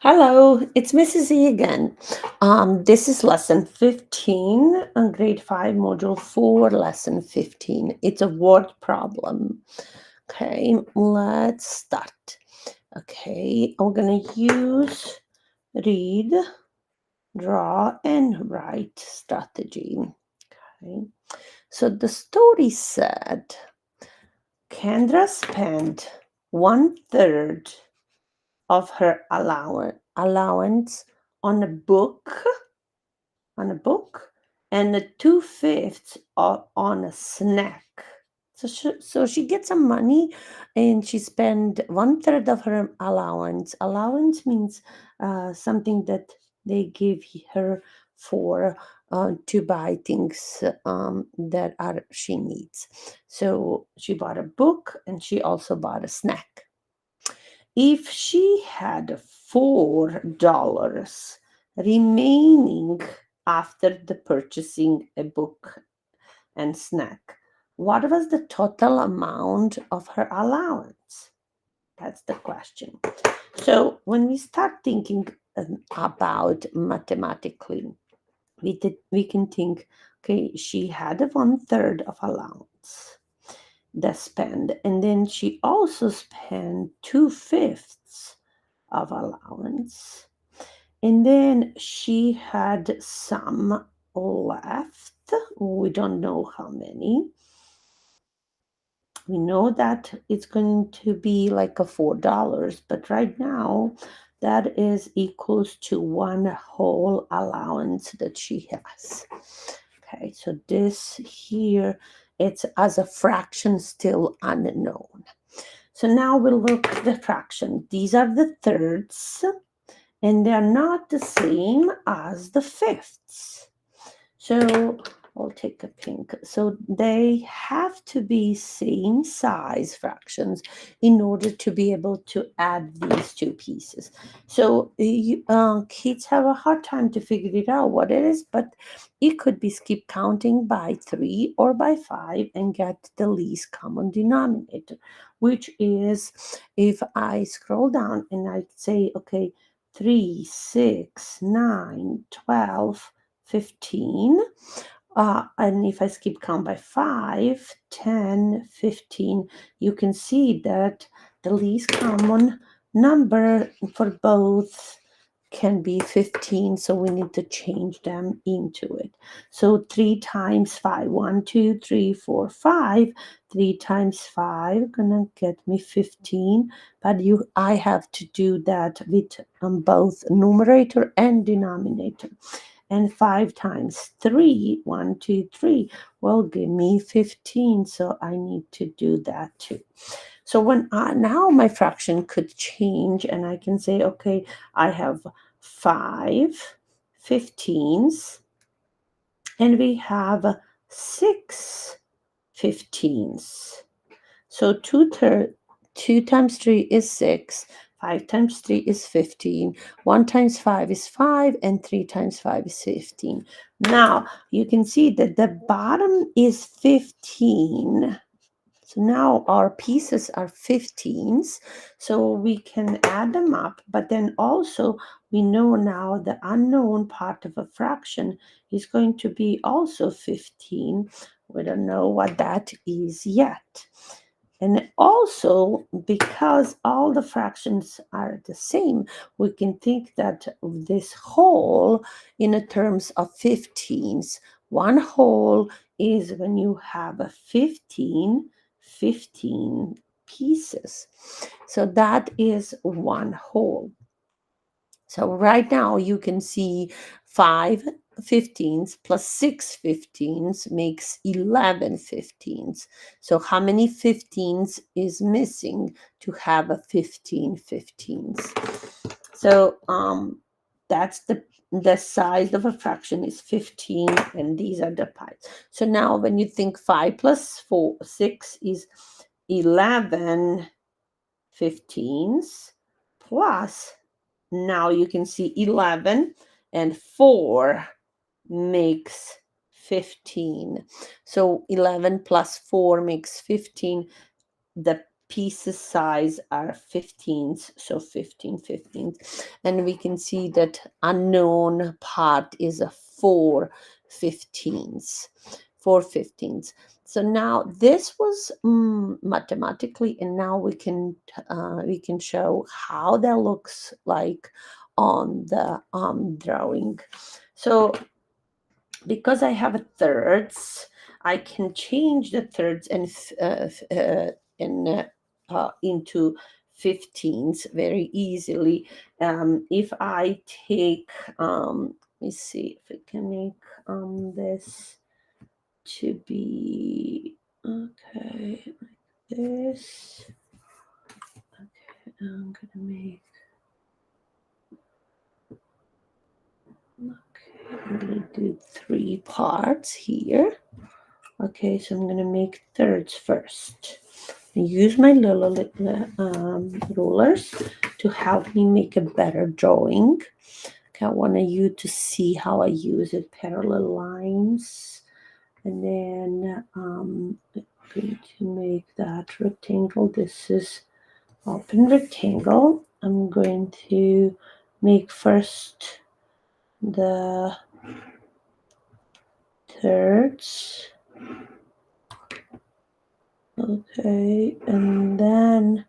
Hello, it's Mrs.Z again. This is lesson 15, grade 5, module 4, lesson 15. It's a word problem. Okay, let's start. Okay, I'm going to use read, draw, and write strategy. Okay, so the story said Kendra spent 1/3 of her allowance on a book and a 2/5 on a snack. So she gets some money and she spent 1/3 of her allowance. Allowance means something that they give her for to buy things that are she needs. So she bought a book and she also bought a snack. If she had $4 remaining after the purchasing a book and snack, what was the total amount of her allowance? That's the question. So when we start thinking about mathematically, we can think, okay, she had a 1/3 of allowance the spend, and then she also spent 2/5 of allowance, and then she had some left. We don't know how many. We know that it's going to be like a $4, but right now that is equals to one whole allowance that she has. Okay, so this here, it's as a fraction still unknown. So now we'll look at the fraction. These are the thirds, and they're not the same as the fifths. So I'll take a pink. So they have to be same size fractions in order to be able to add these two pieces. So kids have a hard time to figure it out what it is, but it could be skip counting by 3 or by 5 and get the least common denominator, which is if I scroll down and I say, okay, 3, 6, 9, 12, 15. And if I skip count by 5, 10, 15, you can see that the least common number for both can be 15, so we need to change them into it. So 3 times 5, 1, 2, 3, 4, 5. 3 times 5 gonna get me 15, but I have to do that with both numerator and denominator. And 5 times 3, 1, 2, 3, will give me 15, so I need to do that too. So now my fraction could change, and I can say, okay, I have 5 15s, and we have 6 15s. So 2 times 3 is 6, 5 times 3 is 15, 1 times 5 is 5, and 3 times 5 is 15. Now you can see that the bottom is 15. So now our pieces are 15s, so we can add them up, but then also we know now the unknown part of a fraction is going to be also 15. We don't know what that is yet. And also, because all the fractions are the same, we can think that this whole in a terms of 15s. One whole is when you have a 15 pieces. So that is one whole. So right now you can see 5 15s plus 6 15s makes 11 15s. So how many 15s is missing to have a 15 15s? So that's the size of a fraction is 15, and these are the pies. So now when you think 5 plus 6 is 11 15s plus, now you can see 11 and 4 makes 15. So 11 plus 4 makes 15. The pieces size are 15s, so 15, 15. And we can see that unknown part is a 4 15s, 4 15s. So now this was mathematically, and now we can show how that looks like on the drawing. So because I have a thirds, I can change the thirds into 15s very easily. If I take, let me see if I can make this to be okay like this. Okay, I'm gonna make. Okay, I'm gonna do 3 parts here. Okay, so I'm gonna make thirds first. I use my little rulers to help me make a better drawing. Okay, I want you to see how I use it, parallel lines. And then I'm going to make that rectangle. This is open rectangle. I'm going to make first the thirds. Okay, and then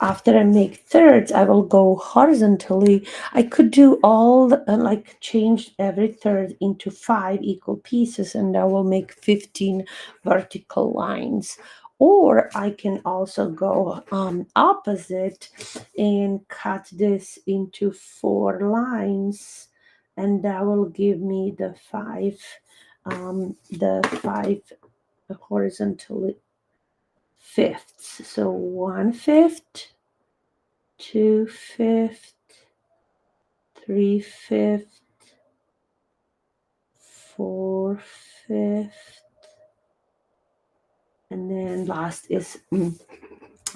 after I make thirds, I will go horizontally. I could do all like change every third into 5 equal pieces, and I will make 15 vertical lines. Or I can also go opposite and cut this into 4 lines, and that will give me the 5 horizontal fifths. So 1/5, 2/5, 3/5, 4/5, and then last is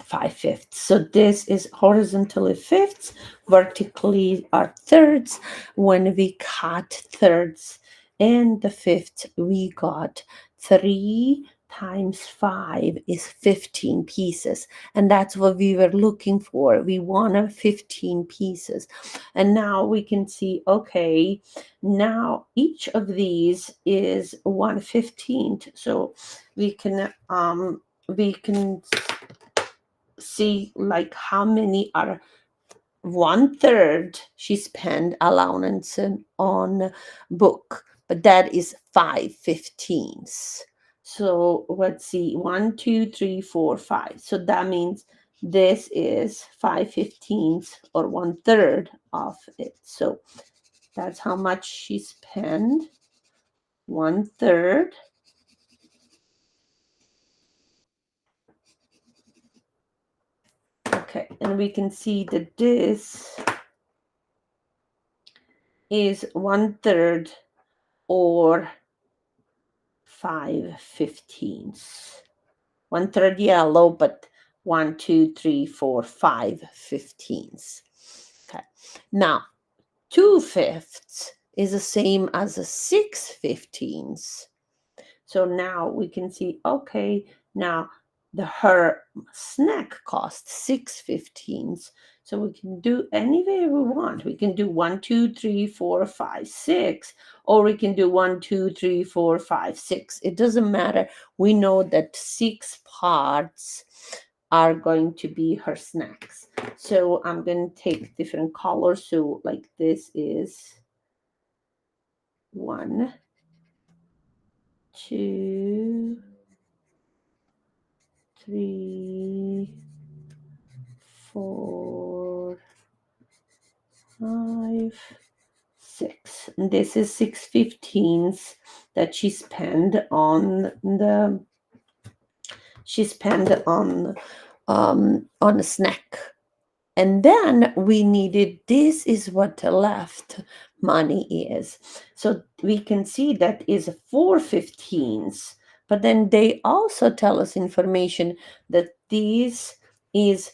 5/5. So this is horizontally fifths, vertically are thirds. When we cut thirds and the fifths, we got 3 times 5 is 15 pieces, and that's what we were looking for. We wanted 15 pieces, and now we can see, okay, now each of these is 1/15. So we can see like how many are 1/3 she spent allowance on book, but that is 5/15s. So let's see, 1 2 3 4 5. So that means this is 5/15s or 1/3 of it. So that's how much she spent, 1/3. Okay, and we can see that this is 1/3 or 5/15s. 1/3 yellow, but 1 2 3 4 5/15s. Okay. Now 2/5 is the same as a 6/15s. So now we can see, okay, now her snack costs 6/15s. So we can do any way we want. We can do 1 2 3 4 5 6, or we can do 1 2 3 4 5 6. It doesn't matter. We know that 6 parts are going to be her snacks. So I'm going to take different colors. So like this is 1 2 3 4 5 6. And this is 6/15s that she spent on a snack. And then we needed, this is what the left money is. So we can see that is 4/15s, but then they also tell us information that this is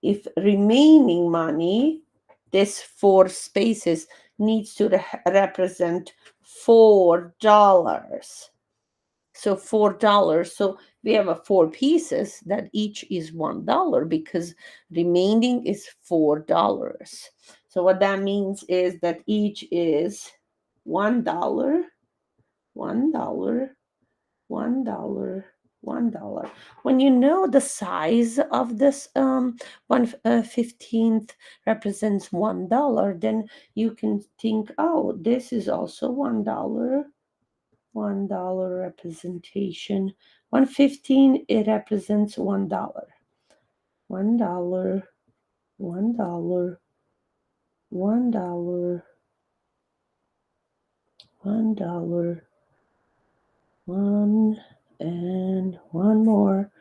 if remaining money, this 4 spaces needs to represent $4. So $4. So we have a 4 pieces that each is $1 because remaining is $4. So what that means is that each is $1, $1, $1, $1. When you know the size of this 1/15th represents $1, then you can think, oh, this is also $1. $1 representation. 1/15, it represents $1. $1, $1, $1, $1, one, and one more,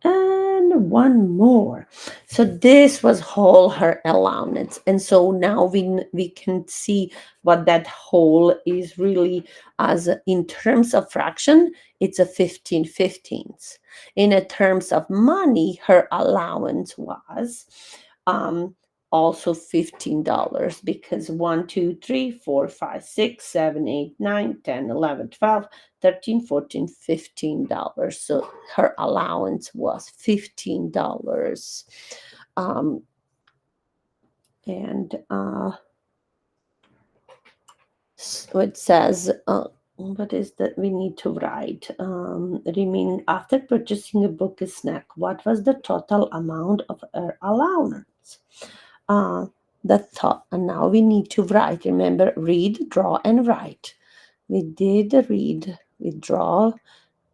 and one more. So this was whole her allowance, and so now we can see what that whole is really as in terms of fraction. It's a 15/15. In a terms of money, her allowance was um also $15 because 1, 2, 3, 4, 5, 6, 7, 8, 9, 10, 11, 12, 13, 14, $15. So her allowance was $15. Um, and so it says, what is that we need to write? Remaining after purchasing a book, a snack, what was the total amount of her allowance? Uh, the thought, and now we need to write. Remember, read, draw, and write. We did read, we draw,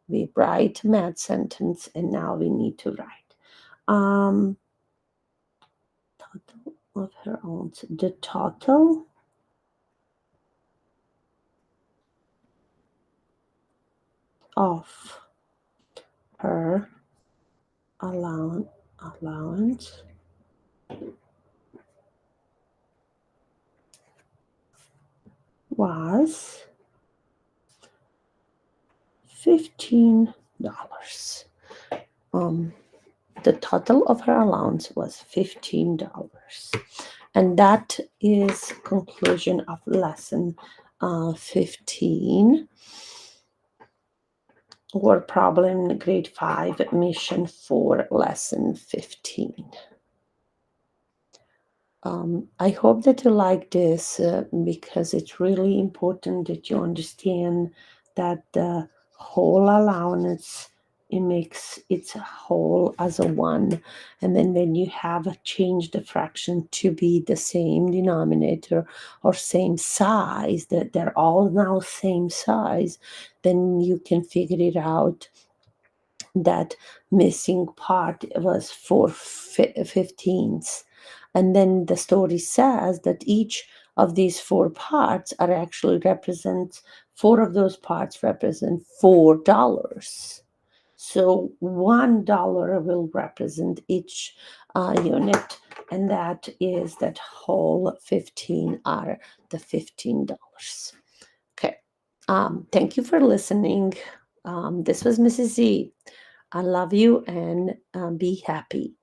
we write math sentence, and now we need to write. Total of her own. The total of her allowance was $15. Um, the total of her allowance was $15. And that is conclusion of lesson 15. Word problem grade 5 mission 4 lesson 15. I hope that you like this because it's really important that you understand that the whole allowance, it makes its whole as a 1, and then when you have changed the fraction to be the same denominator or same size, that they're all now same size, then you can figure it out that missing part was 4/15. And then the story says that each of these 4 parts are actually represents 4 of those parts represent $4. So $1 will represent each unit, and that is that whole 15 are the $15. Okay. Thank you for listening. This was Mrs.Z. I love you and be happy.